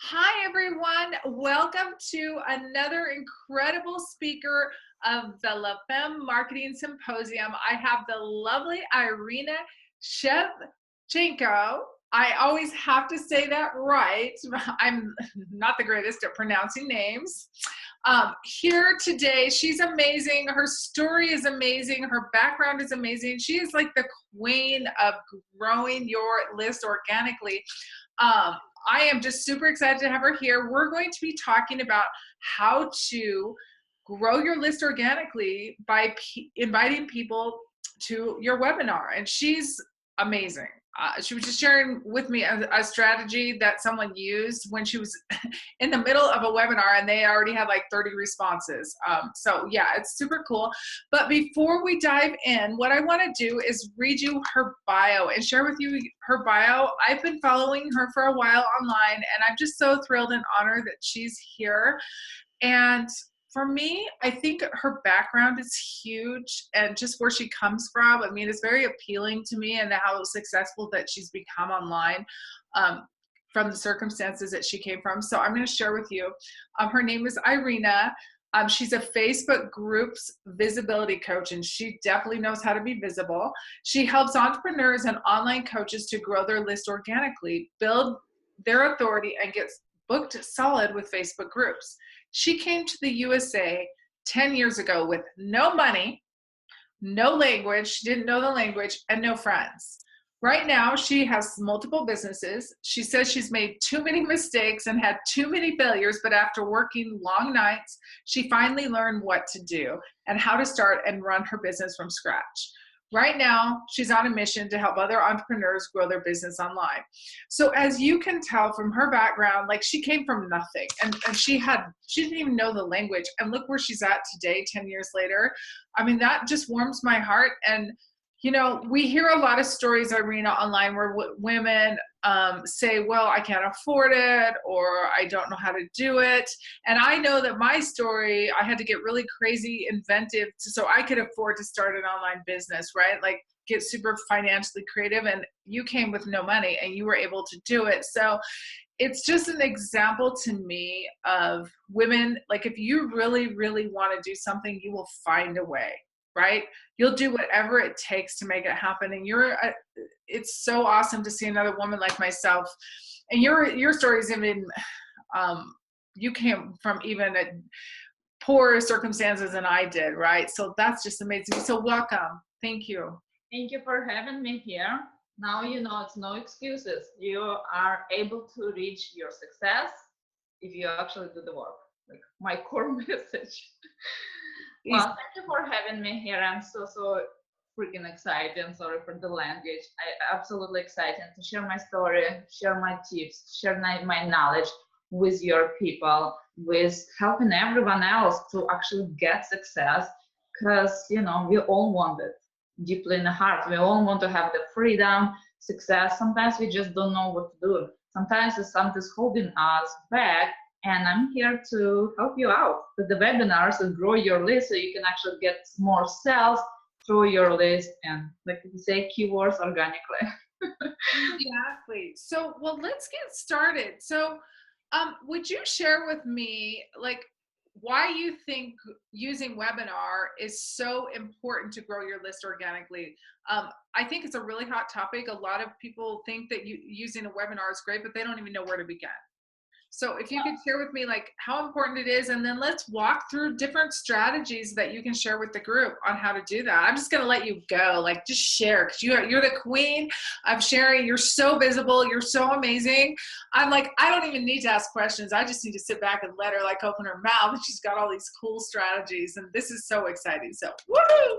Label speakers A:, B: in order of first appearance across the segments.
A: Hi, everyone. Welcome to another incredible speaker of the LFMS Marketing Symposium. I have the lovely Iryna Shevchenko. I always have to say that right. I'm not the greatest at pronouncing names. Here today, she's amazing. Her story is amazing. Her background is amazing. She is like the queen of growing your list organically. Um, I am just super excited to have her here. We're going to be talking about how to grow your list organically by inviting people to your webinar. And she's amazing. She was just sharing with me a strategy that someone used when she was in the middle of a webinar and they already had like 30 responses. So yeah, it's super cool. But before we dive in, what I want to do is read you her bio and share with you her bio. I've been following her for a while online, and I'm just so thrilled and honored that she's here. And for me, I think her background is huge, and just where she comes from. I mean, it's very appealing to me, and how successful that she's become online from the circumstances that she came from. So I'm going to share with you. Her name is Iryna. She's a Facebook groups visibility coach, and she definitely knows how to be visible. She helps entrepreneurs and online coaches to grow their list organically, build their authority, and get booked solid with Facebook groups. She came to the USA 10 years ago with no money, no language, she didn't know the language, and no friends. Right now, she has multiple businesses. She says she's made too many mistakes and had too many failures, but after working long nights, she finally learned what to do and how to start and run her business from scratch. Right now, she's on a mission to help other entrepreneurs grow their business online. So as you can tell from her background, like she came from nothing, and she didn't even know the language, and look where she's at today, 10 years later. I mean, that just warms my heart. And you know, we hear a lot of stories, Iryna, online where women say, well, I can't afford it, or I don't know how to do it. And I know that my story, I had to get really crazy inventive so I could afford to start an online business, right? Like get super financially creative, and you came with no money and you were able to do it. So it's just an example to me of women, like if you really, really want to do something, you will find a way, right? You'll do whatever it takes to make it happen. And it's so awesome to see another woman like myself. And your story is even, you came from even a poorer circumstances than I did, right? So that's just amazing. So welcome. Thank you.
B: Thank you for having me here. Now you know it's no excuses. You are able to reach your success if you actually do the work. Like my core message. Well, thank you for having me here. I'm so freaking excited. I'm sorry for the language. I absolutely excited to share my story, share my tips, share my knowledge with your people, with helping everyone else to actually get success. Because you know we all want it deeply in the heart. We all want to have the freedom, success. Sometimes we just don't know what to do. Sometimes it's something's holding us back. And I'm here to help you out with the webinars and grow your list so you can actually get more sales through your list and, like you say, keywords organically.
A: Exactly. So, well, let's get started. So, would you share with me, like, why you think using webinar is so important to grow your list organically? I think it's a really hot topic. A lot of people think that using a webinar is great, but they don't even know where to begin. So if you could share with me like how important it is, and then let's walk through different strategies that you can share with the group on how to do that. I'm just going to let you go, like just share, because you're the queen of sharing. You're so visible. You're so amazing. I'm like, I don't even need to ask questions. I just need to sit back and let her like open her mouth, and she's got all these cool strategies, and this is so exciting. So woohoo!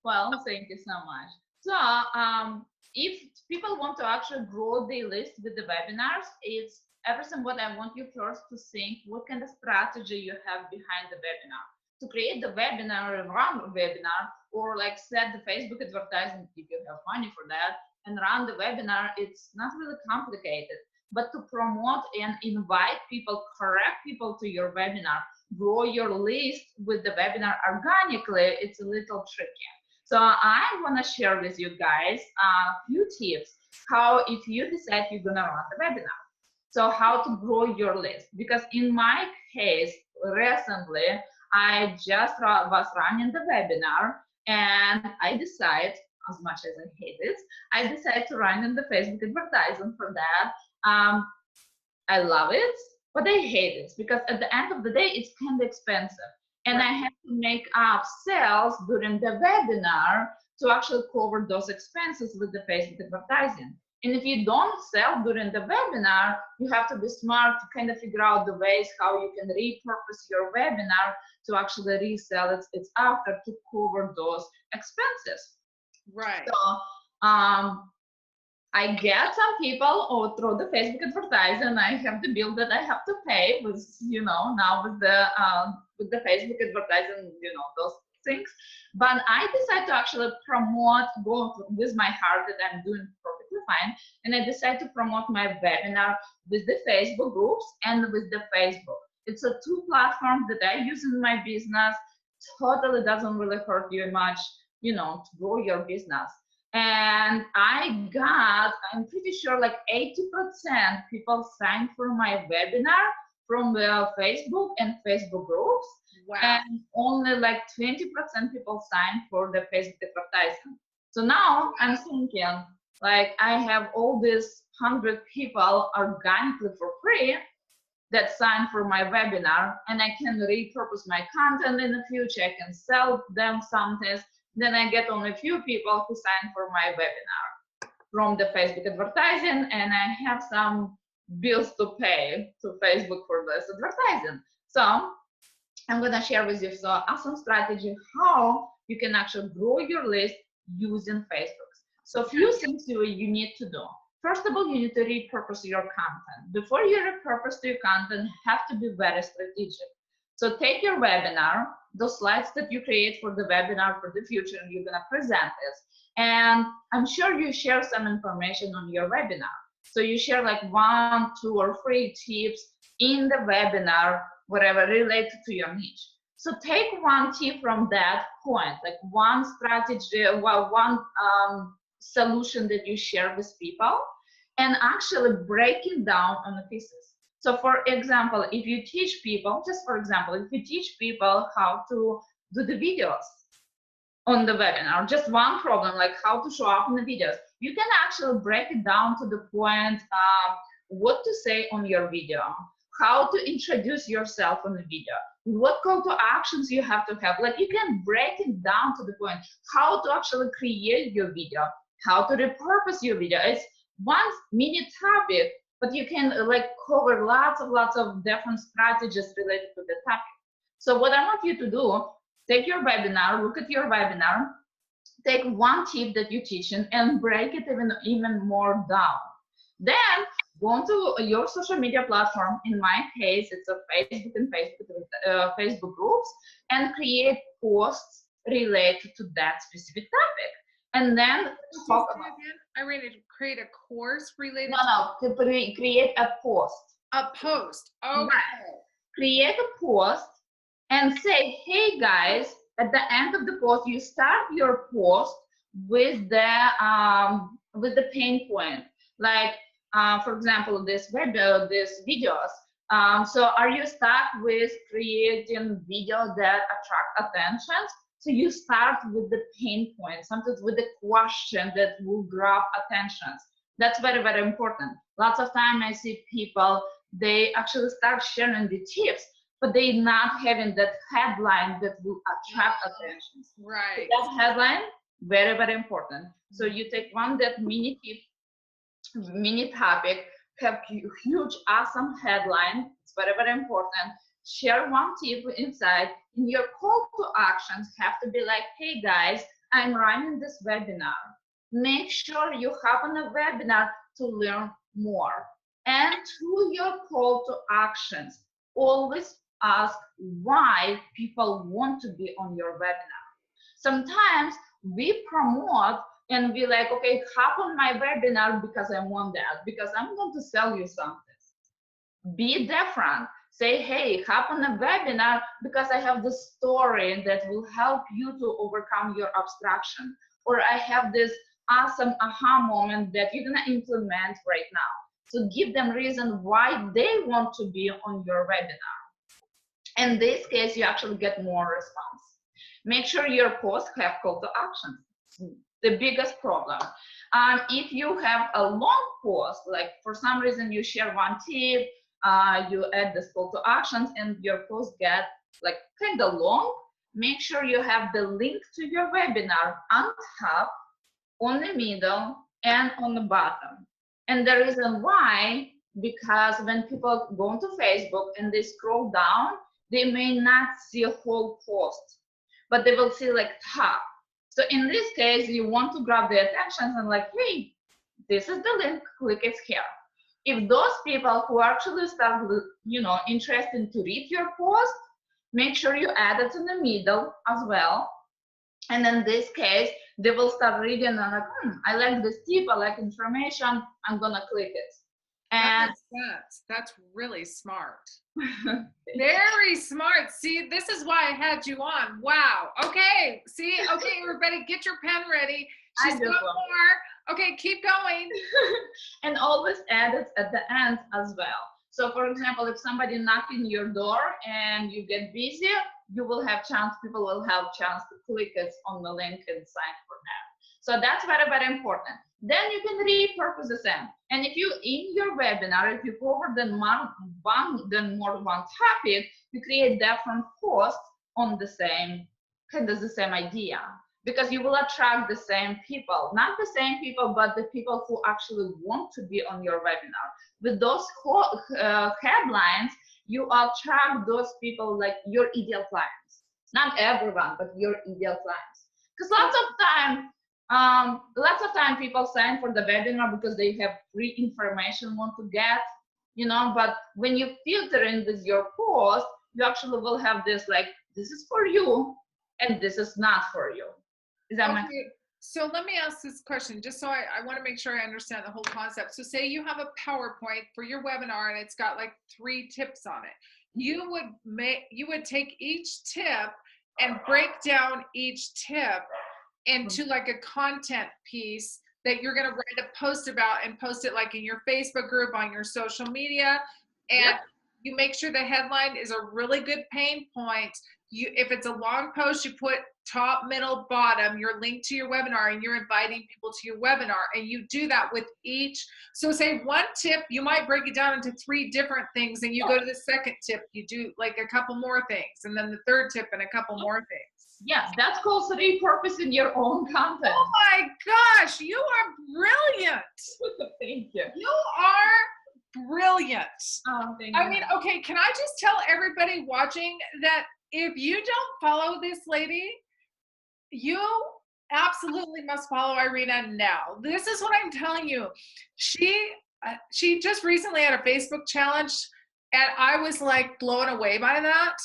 B: Well, thank you so much. So if people want to actually grow their list with the webinars, it's everything what I want you first to think, what kind of strategy you have behind the webinar. To create the webinar and run a webinar, or like set the Facebook advertising if you have money for that, and run the webinar, it's not really complicated. But to promote and invite people, correct people to your webinar, grow your list with the webinar organically, it's a little tricky. So I want to share with you guys a few tips how if you decide you're going to run the webinar. So how to grow your list? Because in my case, recently, I just was running the webinar and I decided, as much as I hate it, I decided to run in the Facebook advertising for that. I love it, but I hate it because at the end of the day, it's kind of expensive. And I have to make up sales during the webinar to actually cover those expenses with the Facebook advertising. And if you don't sell during the webinar, you have to be smart to kind of figure out the ways how you can repurpose your webinar to actually resell it after to cover those expenses.
A: Right.
B: So I get some people through the Facebook advertising. I have the bill that I have to pay with, now with the Facebook advertising, those things. But I decide to actually promote, go with my heart that I'm doing perfectly fine, and I decide to promote my webinar with the Facebook groups and with the Facebook. It's a two platforms that I use in my business. Totally doesn't really hurt you much, to grow your business. And I'm pretty sure like 80% people signed for my webinar from the Facebook and Facebook groups.
A: Wow.
B: And only like 20% people signed for the Facebook advertising. So now I'm thinking, like, I have all these 100 people organically for free that sign for my webinar, and I can repurpose my content in the future. I can sell them something. Then I get only a few people who sign for my webinar from the Facebook advertising, and I have some bills to pay to Facebook for this advertising. So I'm going to share with you some awesome strategy how you can actually grow your list using Facebook. So a few things you need to do. First of all, you need to repurpose your content. Before you repurpose your content, you have to be very strategic. So take your webinar, those slides that you create for the webinar for the future, and you're going to present it. And I'm sure you share some information on your webinar. So you share like 1, 2, or 3 tips in the webinar, whatever related to your niche. So take one tip from that point, like one strategy, one solution that you share with people, and actually break it down on the pieces. So for example, if you teach people, just for example, if you teach people how to do the videos on the webinar, just one problem, like how to show up in the videos, you can actually break it down to the point what to say on your video, how to introduce yourself on the video, what call to actions you have to have. Like you can break it down to the point, how to actually create your video, how to repurpose your video. It's one mini topic, but you can like cover lots of different strategies related to the topic. So what I want you to do, take your webinar, look at your webinar, take one tip that you're teaching and break it even more down. Then go onto your social media platform. In my case, it's a Facebook and Facebook groups, and create posts related to that specific topic. And then talk about
A: Iryna, create a course related
B: to create a post.
A: A post. Okay.
B: Right. Create a post and say, hey guys, at the end of the post, you start your post with the pain point. Like, for example, these videos. So are you stuck with creating videos that attract attention? So you start with the pain point, sometimes with the question that will grab attention. That's very, very important. Lots of time I see people, they actually start sharing the tips, but they're not having that headline that will attract attention.
A: Right.
B: So that headline, very, very important. So you take one that mini tip, mini topic, have huge, awesome headline. It's very, very important. Share one tip inside, and your call to actions have to be like, hey guys, I'm running this webinar. Make sure you hop on a webinar to learn more. And to your call to actions, always ask why people want to be on your webinar. Sometimes we promote and be like, okay, hop on my webinar because I want that, because I'm going to sell you something. Be different. Say, hey, hop on a webinar because I have this story that will help you to overcome your abstraction. Or I have this awesome aha moment that you're going to implement right now. So give them reason why they want to be on your webinar. In this case, you actually get more response. Make sure your posts have call to action. The biggest problem. If you have a long post, like for some reason you share one tip, you add this call to actions, and your post get like kind of long, make sure you have the link to your webinar on top, on the middle, and on the bottom. And the reason why, because when people go to Facebook and they scroll down, they may not see a whole post, but they will see like top. So in this case, you want to grab their attention and like, hey, this is the link, click it here. If those people who actually start, interested to read your post, make sure you add it in the middle as well. And in this case, they will start reading and like, I like this tip, I like information, I'm gonna click it. And
A: that makes sense. That's really smart. Very smart. See, this is why I had you on. Wow. Okay. See, okay, everybody, get your pen ready. She's got more. Okay, keep going.
B: And always add it at the end as well. So for example, if somebody knocking your door and you get busy, you will have chance, people will have chance to click it on the link and sign for that. So that's very, very important. Then you can repurpose the same. And if you, in your webinar, if you cover more than one topic, you create different posts on the same, kind of the same idea. Because you will attract the same people, not the same people, but the people who actually want to be on your webinar. With those headlines, you attract those people like your ideal clients. Not everyone, but your ideal clients. Because lots of time people sign for the webinar because they have free information want to get, but when you filter in with your post, you actually will have this like, this is for you and this is not for you. Is that
A: okay. So let me ask this question, just so I want to make sure I understand the whole concept. So say you have a PowerPoint for your webinar and it's got like 3 tips on it. You would take each tip and break down each tip into like a content piece that you're going to write a post about and post it like in your Facebook group, on your social media. And you make sure the headline is a really good pain point. If it's a long post, you put top, middle, bottom, your link to your webinar, and you're inviting people to your webinar. And you do that with each. So say one tip, you might break it down into 3 different things. And you go to the second tip, you do like a couple more things. And then the third tip and a couple more things.
B: Yes, that's called repurposing your own content.
A: Oh my gosh, you are brilliant.
B: Thank you.
A: You are brilliant.
B: Oh, thank you.
A: I mean, okay, can I just tell everybody watching that if you don't follow this lady, you absolutely must follow Iryna now. This is what I'm telling you. She just recently had a Facebook challenge, and I was like blown away by that.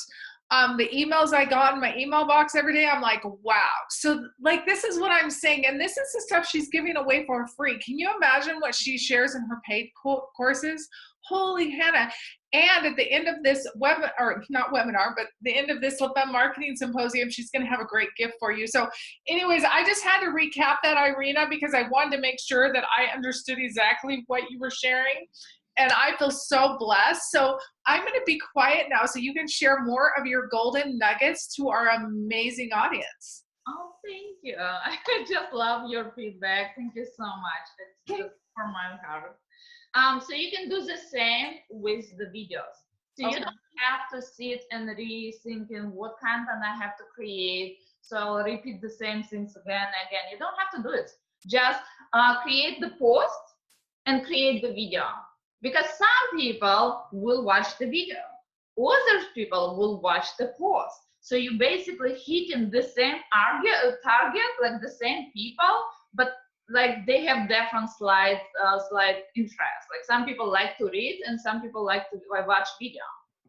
A: The emails I got in my email box every day, I'm like, wow. So like, this is what I'm saying. And this is the stuff she's giving away for free. Can you imagine what she shares in her paid courses? Holy Hannah. And at the end of this not webinar, but the end of this LFMS marketing symposium, she's going to have a great gift for you. So anyways, I just had to recap that, Iryna, because I wanted to make sure that I understood exactly what you were sharing. And I feel so blessed. So I'm going to be quiet now so you can share more of your golden nuggets to our amazing audience.
B: Oh, thank you. I just love your feedback. Thank you so much. It's just from my heart. So you can do the same with the videos. So you don't have to sit and rethinking what content I have to create. So I'll repeat the same things again and again. You don't have to do it. Just create the post and create the video. Because some people will watch the video, other people will watch the post. So you basically hitting the same target, like the same people, but like they have different slide interests. Like some people like to read and some people like to watch video.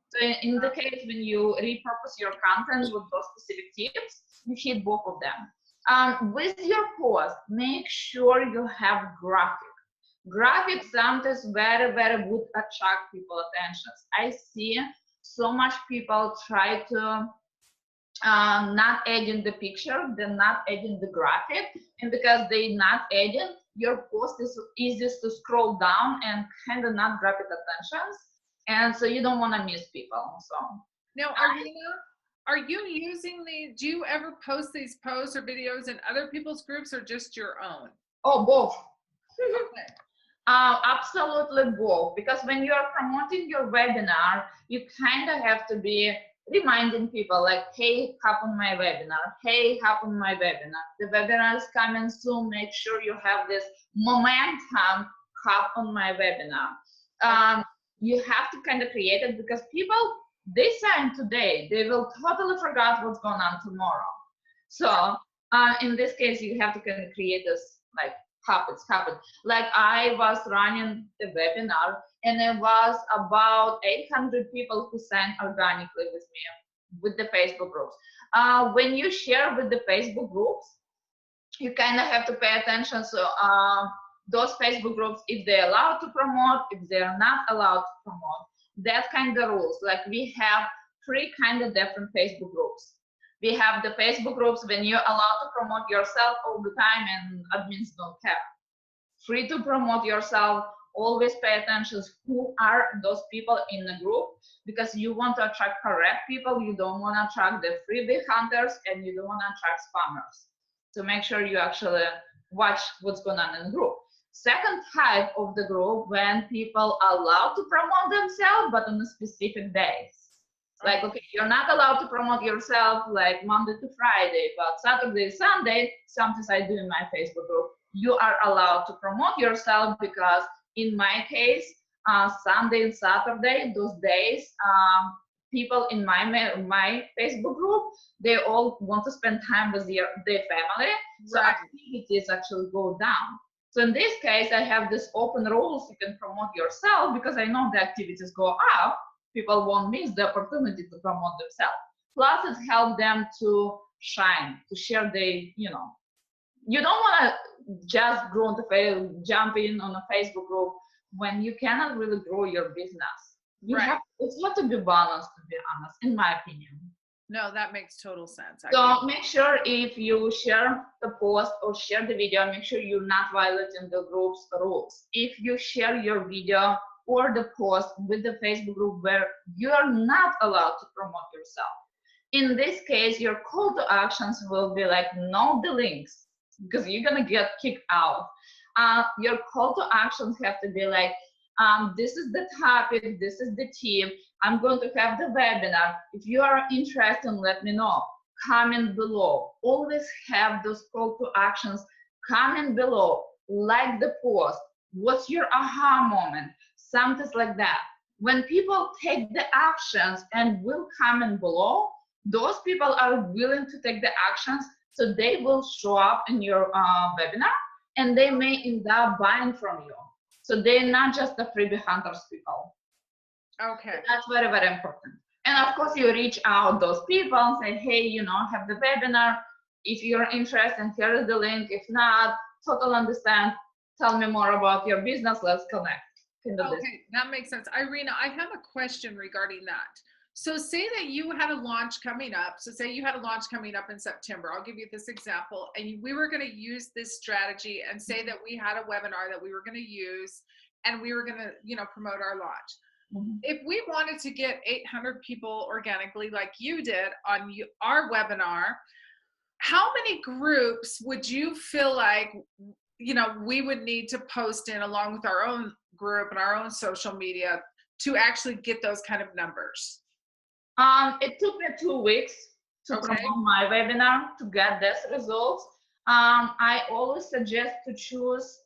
B: So in the case when you repurpose your content with those specific tips, you hit both of them. With your post, make sure you have graphics. Graphics sometimes very, very would attract people attention. I see so much people try to not adding the picture, they're not adding the graphic, and because they're not adding, your post is easiest to scroll down and kind of not grab it attention. And so you don't want to miss people. So
A: now, Iryna, are you using do you ever post these posts or videos in other people's groups or just your own?
B: oh, both.
A: Okay.
B: Absolutely both, because when you are promoting your webinar, you kind of have to be reminding people like, hey, hop on my webinar, hey, hop on my webinar. The webinar is coming soon. Make sure you have this momentum, hop on my webinar. You have to kind of create it, because people, they sign today, they will totally forget what's going on tomorrow. So in this case, you have to kind of create this like habits. Like I was running a webinar, and it was about 800 people who signed organically with me with the Facebook groups. When you share with the Facebook groups, you kind of have to pay attention. So those Facebook groups, if they're allowed to promote, if they're not allowed to promote, that kind of rules. Like we have 3 kind of different Facebook groups. We have the Facebook groups when you're allowed to promote yourself all the time and admins don't care. Free to promote yourself, always pay attention to who are those people in the group, because you want to attract correct people. You don't want to attract the freebie hunters, and you don't want to attract spammers. So make sure you actually watch what's going on in the group. Second type of the group, when people are allowed to promote themselves, but on a specific days. Like, okay, you're not allowed to promote yourself like Monday to Friday, but Saturday, Sunday, sometimes I do in my Facebook group, you are allowed to promote yourself, because in my case, Sunday and Saturday, those days, people in my Facebook group, they all want to spend time with their family. So activities actually go down. So in this case, I have this open rules. You can promote yourself, because I know the activities go up. People won't miss the opportunity to promote themselves. Plus, it helps them to shine, to share you don't want to just jump in on a Facebook group when you cannot really grow your business. It's got to be balanced, to be honest, in my opinion.
A: No, that makes total sense.
B: So make sure if you share the post or share the video, make sure you're not violating the group's rules. If you share your video or the post with the Facebook group where you are not allowed to promote yourself, in this case, your call to actions will be like, no the links, because you're going to get kicked out. Your call to actions have to be like, this is the topic, this is the team, I'm going to have the webinar. If you are interested, let me know. Comment below. Always have those call to actions. Comment below. Like the post. What's your aha moment? Something like that. When people take the actions and will comment below, those people are willing to take the actions, so they will show up in your webinar, and they may end up buying from you. So they're not just the freebie hunters people.
A: Okay.
B: So that's very, very important. And of course, you reach out those people and say, hey, have the webinar. If you're interested, here is the link. If not, totally understand. Tell me more about your business. Let's connect.
A: Okay, that makes sense. Iryna, I have a question regarding that. So say that you had a launch coming up. So say you had a launch coming up in September. I'll give you this example. And we were going to use this strategy, and say that we had a webinar that we were going to use, and we were going to, promote our launch. If we wanted to get 800 people organically like you did on our webinar, how many groups would you feel like, we would need to post in along with our own group and our own social media to actually get those kind of numbers?
B: It took me 2 weeks to promote my webinar to get this results. I always suggest to choose,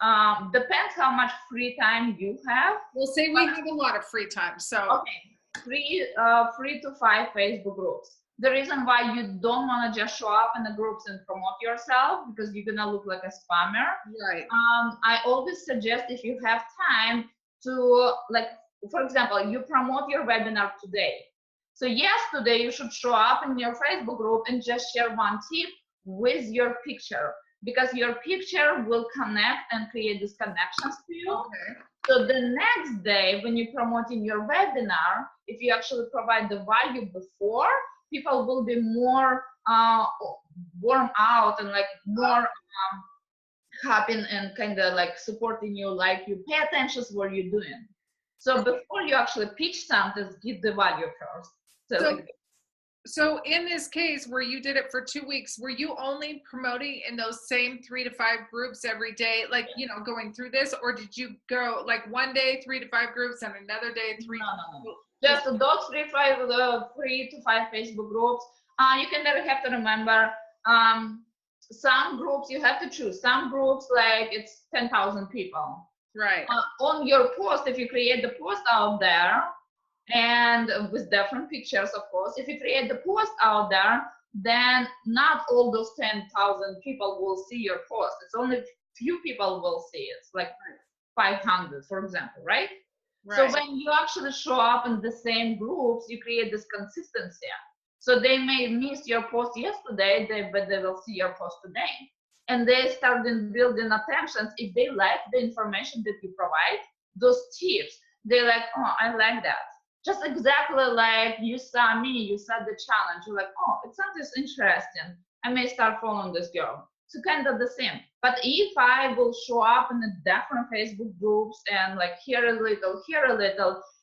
B: depends how much free time you have.
A: We'll say we have a lot of free time. So
B: okay, 3 to 5 Facebook groups. The reason why you don't want to just show up in the groups and promote yourself, because you're gonna look like a spammer.
A: Right.
B: I always suggest, if you have time, to, like, for example, you promote your webinar today. So yes, today you should show up in your Facebook group and just share one tip with your picture, because your picture will connect and create these connections to you.
A: Okay.
B: So the next day, when you're promoting your webinar, if you actually provide the value before, people will be more warm out and like more happy and kind of like supporting you, like you pay attention to what you're doing. So before you actually pitch something, give the value first. So
A: So
B: like,
A: So in this case where you did it for 2 weeks, were you only promoting in those same 3 to 5 groups every day, like, you know, going through this, or did you go like one day 3 to 5 groups and another day three?
B: no. Just those 3 to 5 Facebook groups. You can never have to remember. Some groups you have to choose. Some groups like it's 10,000 people.
A: Right.
B: On your post, if you create the post out there, and with different pictures, of course, if you create the post out there, then not all those 10,000 people will see your post. It's only few people will see it, like 500, for example, right? So
A: Right.
B: when you actually show up in the same groups, you create this consistency. So they may miss your post yesterday, but they will see your post today. And they start building attentions. If they like the information that you provide, those tips, they're like, oh, I like that. Just exactly like you saw me, you saw the challenge. You're like, oh, it sounds interesting. I may start following this girl. So kind of the same. But if I will show up in the different Facebook groups and like here a little,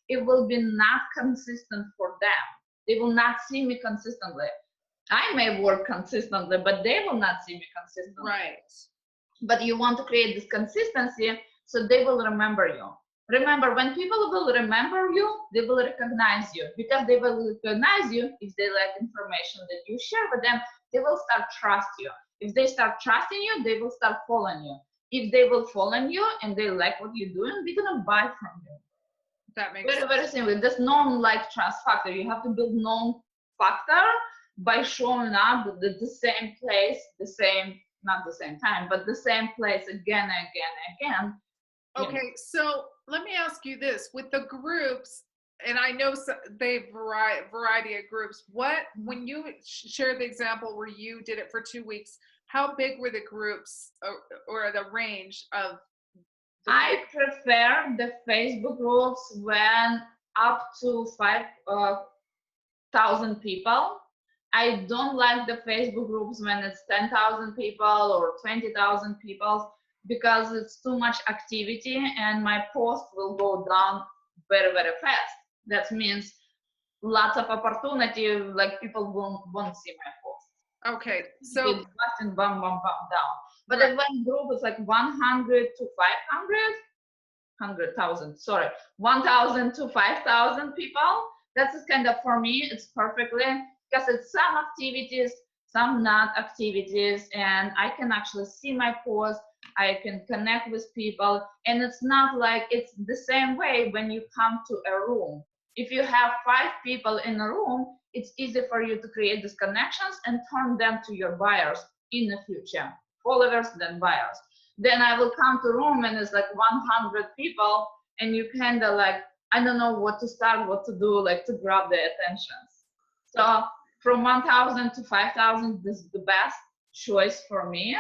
B: it will be not consistent for them. They will not see me consistently. I may work consistently, but they will not see me consistently.
A: Right.
B: But you want to create this consistency so they will remember you. Remember, when people will remember you, they will recognize you. Because they will recognize you, if they like information that you share with them, they will start trust you. If they start trusting you, they will start following you. If they will follow you and they like what you're doing, they're gonna buy from you.
A: That makes
B: Very, very simple. There's known like trust factor. You have to build known factor by showing up at the same place, not the same time, but the same place again, again.
A: Okay, so let me ask you this: with the groups, and I know they variety of groups. When you share the example where you did it for 2 weeks, how big were the groups, or the range of?
B: I prefer the Facebook groups when up to 5,000 people. I don't like the Facebook groups when it's 10,000 people or 20,000 people because it's too much activity and my post will go down very, very fast. That means lots of opportunity, like people won't see my post.
A: Okay, so
B: it's bam, bam, bam, down. But right. When group is like 100 to 500, 100,000, sorry, 1,000 to 5,000 people, that's kind of, for me, it's perfectly, because it's some activities, some not activities, and I can actually see my post, I can connect with people, and it's not like, it's the same way when you come to a room. If you have 5 people in a room, it's easy for you to create these connections and turn them to your buyers in the future. Followers, then buyers. Then I will come to room and it's like 100 people and you kind of like, I don't know what to start, what to do, like to grab their attentions. So from 1,000 to 5,000, this is the best choice for me.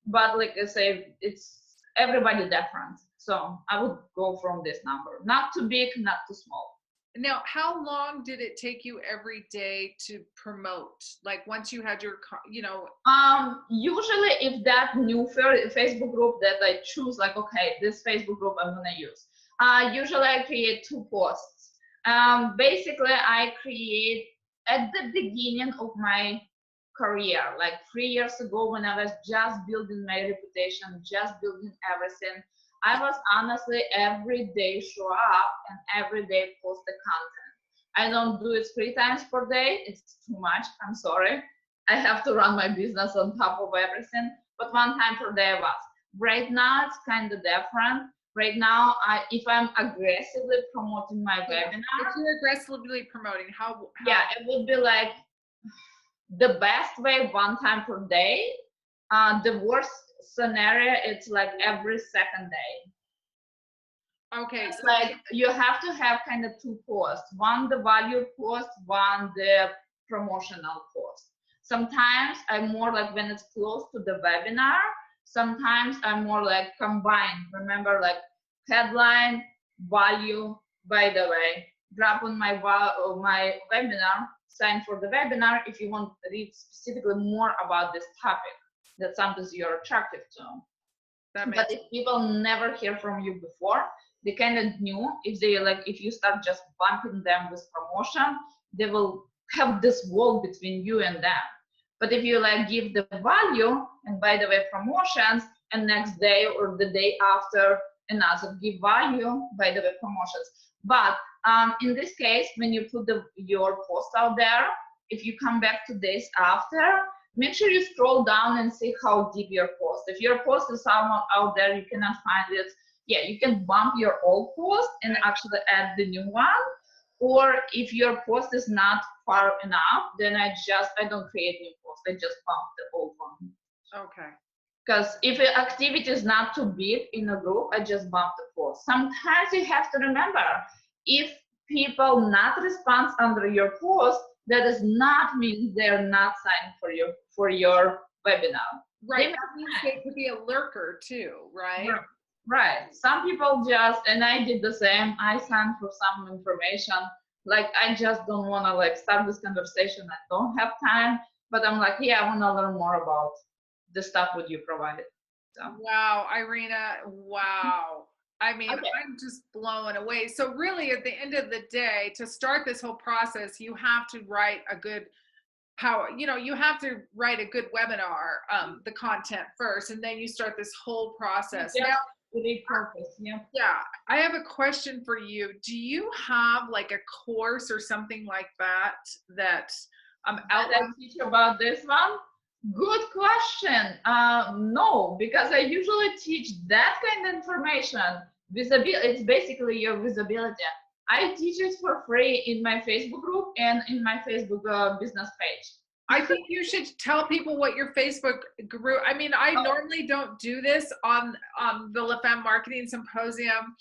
B: But like I say, it's everybody different. So I would go from this number, not too big, not too small.
A: Now, how long did it take you every day to promote? Like once you had your,
B: usually if that new Facebook group that I choose, like, okay, this Facebook group I'm gonna use. Usually I create 2 posts. Basically I create at the beginning of my career, like 3 years ago when I was just building my reputation, just building everything. I was honestly every day show up and every day post the content. I don't do it 3 times per day. It's too much. I'm sorry. I have to run my business on top of everything. But 1 time per day I was. Right now it's kind of different. Right now, if I'm aggressively promoting my webinar.
A: If you're aggressively promoting, how?
B: Yeah, it would be like the best way 1 time per day. The worst scenario, it's like every second day.
A: Okay,
B: so like you have to have kind of 2 posts, one the value post, one the promotional post. Sometimes I'm more like when it's close to the webinar, sometimes I'm more like combined. Remember, like headline, value. By the way, grab on my webinar, sign for the webinar if you want to read specifically more about this topic, that's something you're attracted to.
A: That
B: But
A: makes
B: if people never hear from you before, they kind of knew if they like, if you start just bumping them with promotion, they will have this wall between you and them. But if you like give the value, and by the way, promotions, and next day or the day after another give value, by the way, promotions. But in this case, when you put your post out there, if you come back 2 days after, make sure you scroll down and see how deep your post. If your post is somewhere out there, you cannot find it, yeah, you can bump your old post and actually add the new one. Or if your post is not far enough, then I don't create new post. I just bump the old one.
A: okay.
B: Because if the activity is not too big in a group, I just bump the post. Sometimes you have to remember, if people not respond under your post, that does not mean they're not signed for your webinar.
A: Right. That means they could be a lurker too, right?
B: Right. Some people just, and I did the same. I signed for some information. Like, I just don't want to like start this conversation. I don't have time, but I'm like, yeah, I want to learn more about the stuff that you provided. So.
A: Wow, Iryna, wow. I mean, okay. I'm just blown away. So really, at the end of the day, to start this whole process, you have to write a good you have to write a good webinar, the content first, and then you start this whole process.
B: Yeah.
A: Now,
B: purpose. Yeah.
A: Yeah. I have a question for you. Do you have like a course or something like that that
B: I teach about this one? Good question. No, because I usually teach that kind of information. Visibility, it's basically your visibility. I teach it for free in my Facebook group and in my Facebook business page.
A: I think you should tell people what your Facebook group, I mean, I normally don't do this on the LFM Marketing Symposium,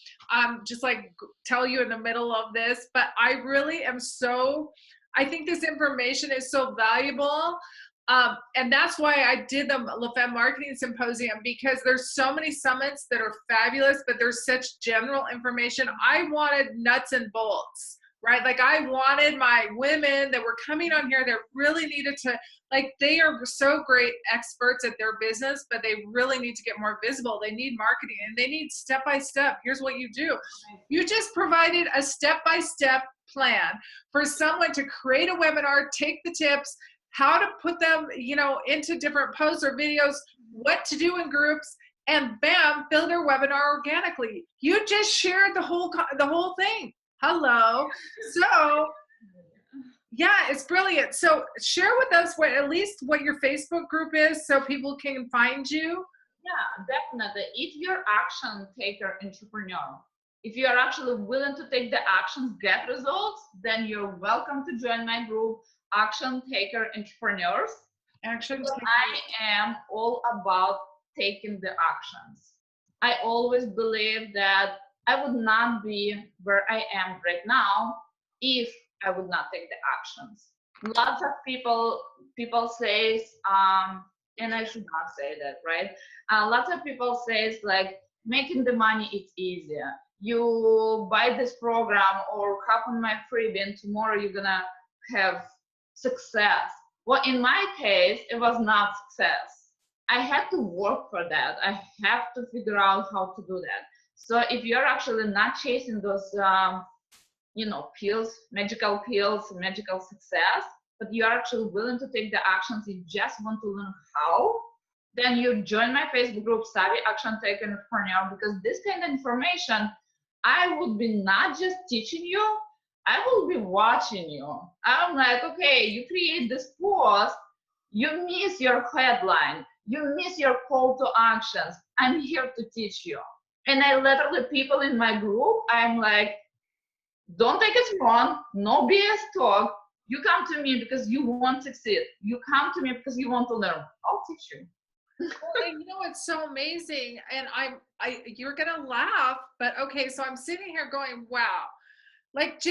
A: just like tell you in the middle of this, but I really am I think this information is so valuable. And that's why I did the LFM Marketing Symposium, because there's so many summits that are fabulous, but there's such general information. I wanted nuts and bolts. Right? Like, I wanted my women that were coming on here that really needed to, like, they are so great experts at their business, but they really need to get more visible. They need marketing, and they need step-by-step. Here's what you do. You just provided a step-by-step plan for someone to create a webinar, take the tips, how to put them, into different posts or videos, what to do in groups, and bam, build their webinar organically. You just shared the whole thing. Hello. So yeah, it's brilliant. So share with us at least what your Facebook group is so people can find you.
B: Yeah, definitely. If you're action taker entrepreneur, if you are actually willing to take the actions, get results, then you're welcome to join my group, Action Taker Entrepreneurs. I am all about taking the actions. I always believe that I would not be where I am right now if I would not take the actions. Lots of people say, and I should not say that, right? Lots of people say like, making the money, it's easier. You buy this program or hop on my freebie and tomorrow you're gonna have success. Well, in my case, it was not success. I had to work for that. I have to figure out how to do that. So if you're actually not chasing those, magical pills, magical success, but you're actually willing to take the actions, you just want to learn how, then you join my Facebook group, Savvy Action Taker Entrepreneur, because this kind of information, I would be not just teaching you, I will be watching you. I'm like, okay, you create this post, you miss your headline, you miss your call to actions. I'm here to teach you. And I literally, people in my group, I'm like, don't take it wrong, no BS talk. You come to me because you want to succeed. You come to me because you want to learn. I'll teach you.
A: Well, it's so amazing. And you're gonna laugh, but okay, so I'm sitting here going, wow. Like,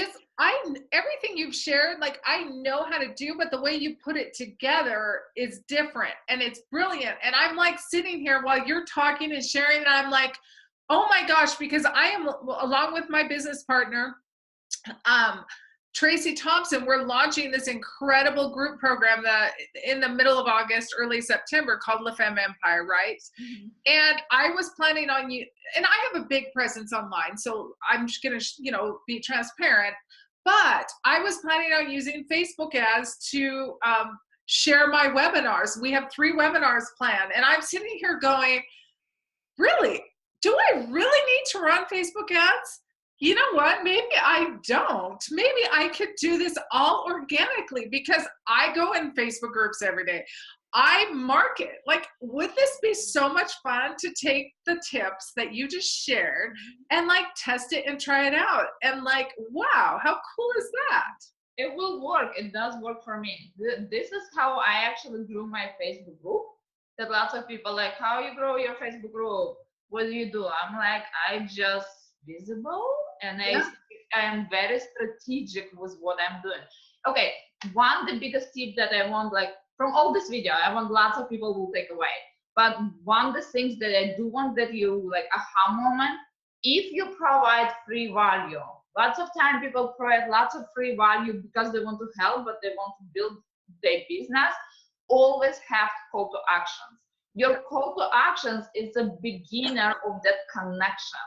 A: everything you've shared, like, I know how to do, but the way you put it together is different and it's brilliant. And I'm like sitting here while you're talking and sharing, and I'm like, oh my gosh, because I am, along with my business partner, Tracy Thompson, we're launching this incredible group program that in the middle of August, early September, called LFM Empire, right?
B: Mm-hmm.
A: And I was planning on you, and I have a big presence online, so I'm just gonna, be transparent. But I was planning on using Facebook ads to share my webinars. We have 3 webinars planned, and I'm sitting here going, really? Do I really need to run Facebook ads? You know what? Maybe I don't. Maybe I could do this all organically because I go in Facebook groups every day. I market. Like, would this be so much fun to take the tips that you just shared and like test it and try it out? And like, wow, how cool is that?
B: It will work. It does work for me. This is how I actually grew my Facebook group. That lots of people like, how you grow your Facebook group? What do you do? I'm like, I just visible, and I am very strategic with what I'm doing. Okay, the biggest tip that I want, like from all this video, I want lots of people will take away. But one of the things that I do want that you like aha moment, if you provide free value, lots of time people provide lots of free value because they want to help, but they want to build their business. Always have call to actions. Your call to actions is a beginner of that connection.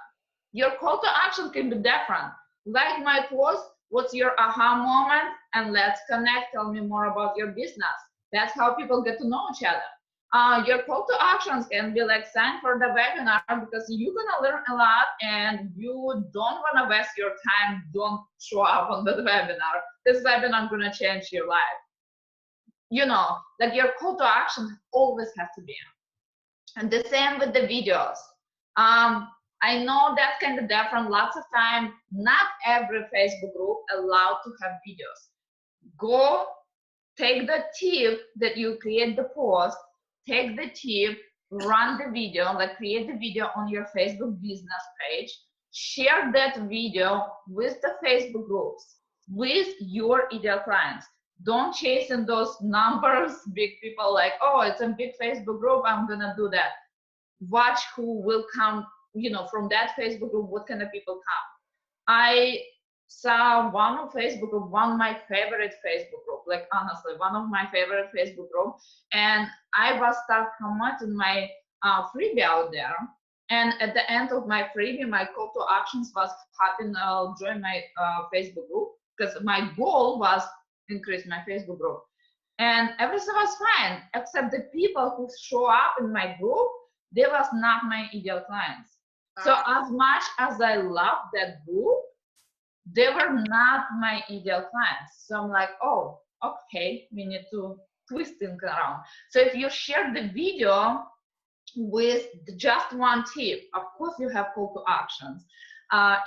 B: Your call to action can be different. Like my post, what's your aha moment? And let's connect. Tell me more about your business. That's how people get to know each other. Your call to actions can be like sign for the webinar because you're gonna learn a lot and you don't wanna waste your time. Don't show up on the webinar. This webinar gonna change your life. Like your call to action always has to be. And the same with the videos. I know that's kind of different. Lots of time, not every Facebook group allowed to have videos. Go take the tip that you create the post, take the tip, run the video, like create the video on your Facebook business page, share that video with the Facebook groups, with your ideal clients. Don't chase in those numbers, big people like, oh, it's a big Facebook group, I'm gonna do that. Watch who will come, from that Facebook group, what kind of people come. I saw one of Facebook group, one of my favorite Facebook group, like honestly, one of my favorite Facebook group. And I was start promoting my freebie out there. And at the end of my freebie, my call to actions was join my Facebook group, because my goal was increase my Facebook group. And everything was fine, except the people who show up in my group, they was not my ideal clients. So as much as I love that group, they were not my ideal clients. So I'm like, oh, okay, we need to twist things around. So if you share the video with just one tip, of course you have call to actions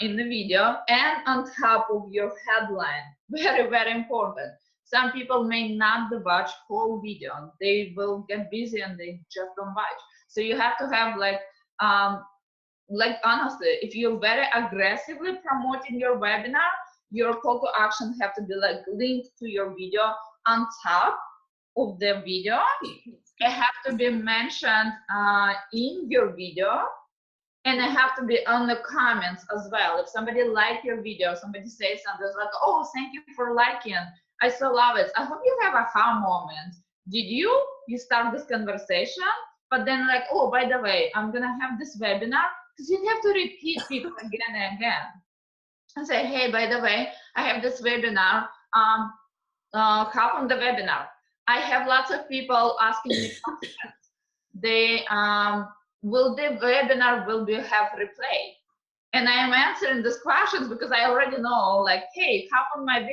B: in the video and on top of your headline. Very, very important. Some people may not watch whole video. They will get busy and they just don't watch. So you have to have like honestly, if you're very aggressively promoting your webinar, your call to action have to be like linked to your video on top of the video. It have to be mentioned in your video, and it have to be on the comments as well. If somebody like your video, somebody says something like, oh, thank you for liking, I so love it, I hope you have a aha moment. Did you start this conversation, but then like, oh, by the way, I'm gonna have this webinar, because you have to repeat people again and again and say, hey, by the way, I have this webinar, hop on the webinar. I have lots of people asking me questions. They will the webinar have replay? And I am answering these questions because I already know, like, hey, hop on my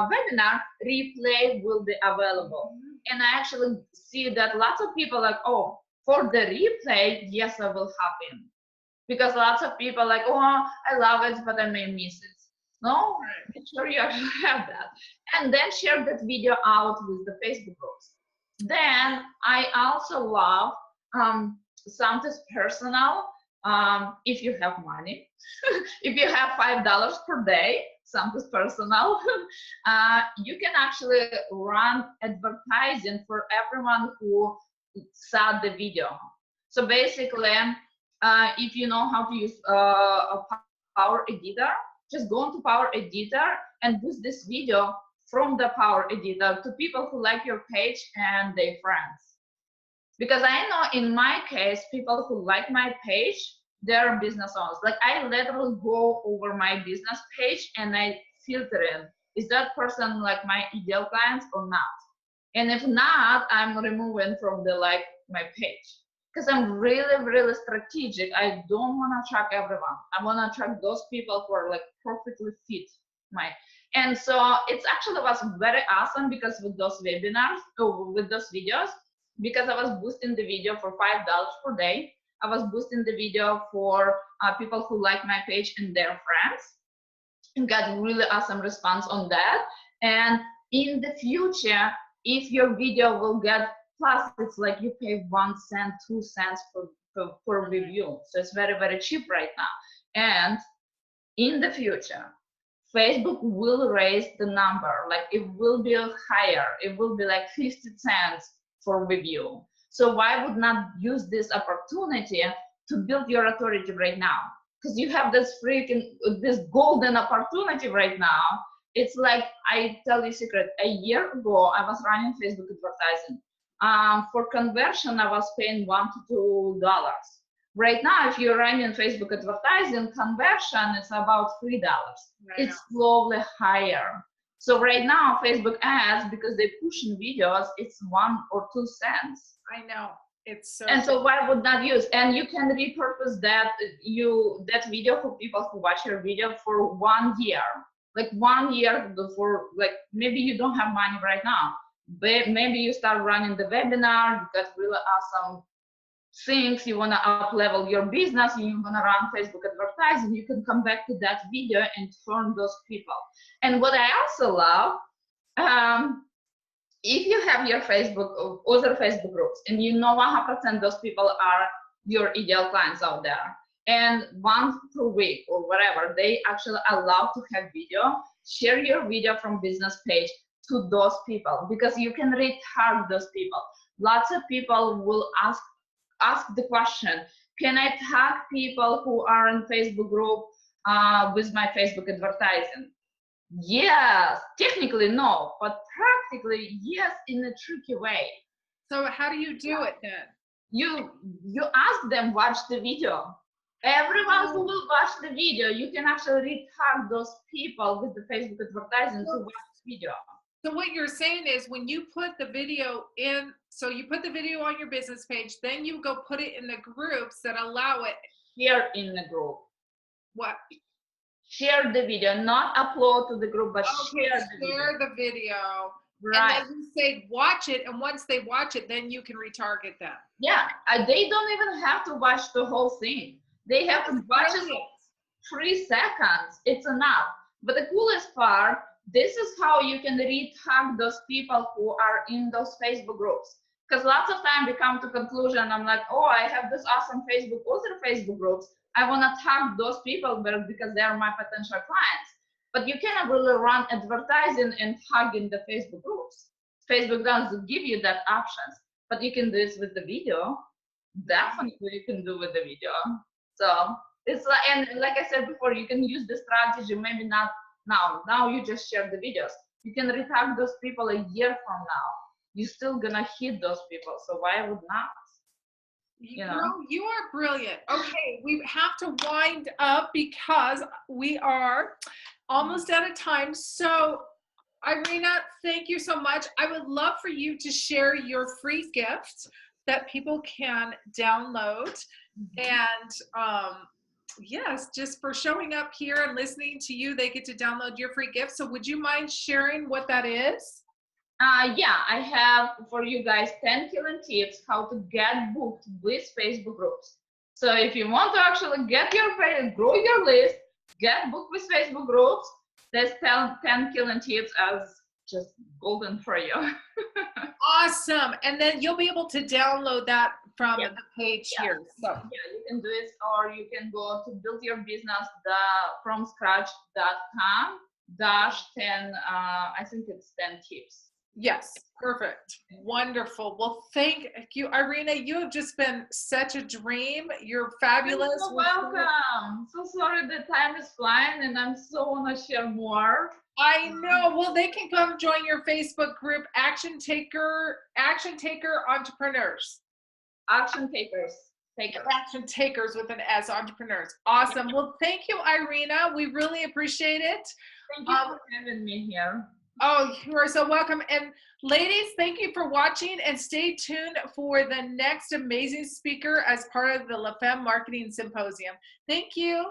B: webinar, replay will be available. And I actually see that lots of people like, oh, for the replay, yes, I will hop in. Because lots of people like, oh, I love it, but I may miss it. No, make sure you actually have that. And then share that video out with the Facebook groups. Then I also love something personal. If you have money, if you have $5 per day, something personal, you can actually run advertising for everyone who saw the video. So basically, if you know how to use a Power Editor, just go into Power Editor and boost this video from the Power Editor to people who like your page and their friends. Because I know in my case, people who like my page, they're business owners. Like I literally go over my business page and I filter in, is that person like my ideal clients or not? And if not, I'm removing from the like my page. Because I'm really, really strategic. I don't want to track everyone. I want to track those people who are like perfectly fit. And so it's actually was very awesome because with those webinars, with those videos, because I was boosting the video for $5 per day. I was boosting the video for people who like my page and their friends, and got really awesome response on that. And in the future, if your video will get, plus it's like you pay 1 cent, 2 cents per review. So it's very, very cheap right now. And in the future, Facebook will raise the number, like it will be higher. It will be like 50 cents for review. So why would not use this opportunity to build your authority right now? Because you have this this golden opportunity right now. It's like, I tell you a secret, a year ago, I was running Facebook advertising. For conversion, I was paying $1 to $2. Right now, if you're running Facebook advertising, conversion is about $3. It's slowly higher. So right now, Facebook ads, because they're pushing videos, it's 1 or 2 cents.
A: I know. It's so.
B: And so why would not use? And you can repurpose that video for people who watch your video for 1 year. Like 1 year for, like, maybe you don't have money right now, but maybe you start running the webinar, you got really awesome things, you want to up level your business, and you want to run Facebook advertising, you can come back to that video and turn those people. And what I also love, if you have your Facebook or other Facebook groups and you know 100% those people are your ideal clients out there, and once per week or whatever, they actually allow to have video, share your video from business page to those people, because you can retarget those people. Lots of people will ask the question, can I tag people who are in Facebook group with my Facebook advertising? Yes, technically no, but practically yes, in a tricky way.
A: So how do you do it then?
B: You ask them, watch the video. Everyone who will watch the video, you can actually retag those people with the Facebook advertising to watch the video.
A: So what you're saying is, when you put the video in, so you put the video on your business page, then you go put it in the groups that allow it.
B: Share in the group.
A: What?
B: Share the video, not upload to the group, but share
A: the video.
B: Right.
A: And then you say watch it, and once they watch it, then you can retarget them.
B: Yeah, they don't even have to watch the whole thing. They have to watch it 3 seconds. It's enough. But the coolest part, this is how you can retag those people who are in those Facebook groups. Because lots of time we come to conclusion, I'm like, oh, I have this awesome other Facebook groups. I want to tag those people because they are my potential clients. But you cannot really run advertising and tag in the Facebook groups. Facebook doesn't give you that options, but you can do it with the video. Definitely you can do with the video. So it's like, and like I said before, you can use the strategy, maybe not now. Now you just share the videos. You can retag those people a year from now. You're still gonna hit those people. So why would not? You know,
A: you are brilliant. Okay, we have to wind up because we are almost out of time. So Iryna, thank you so much. I would love for you to share your free gift that people can download. And yes, just for showing up here and listening to you, they get to download your free gift. So would you mind sharing what that is?
B: Yeah, I have for you guys 10 killing tips how to get booked with Facebook groups. So if you want to actually get your page, grow your list, get booked with Facebook groups, there's 10 killing tips as just golden for you.
A: Awesome. And then you'll be able to download that from the page here. So
B: yeah, you can do it, or you can go to buildyourbusiness from scratch.com /10, I think it's 10 tips.
A: Yes, perfect. Wonderful. Well, thank you, Iryna. You have just been such a dream. You're
B: You're
A: fabulous.
B: so welcome. So sorry the time is flying and I'm so wanna share more.
A: I know. Well, they can come join your Facebook group, Action Taker Entrepreneurs.
B: Action takers. Takers.
A: Action Takers with an S, Entrepreneurs. Awesome. Well, thank you, Iryna. We really appreciate it.
B: Thank you for having me here.
A: Oh, you are so welcome. And ladies, thank you for watching, and stay tuned for the next amazing speaker as part of the LFM Marketing Symposium. Thank you.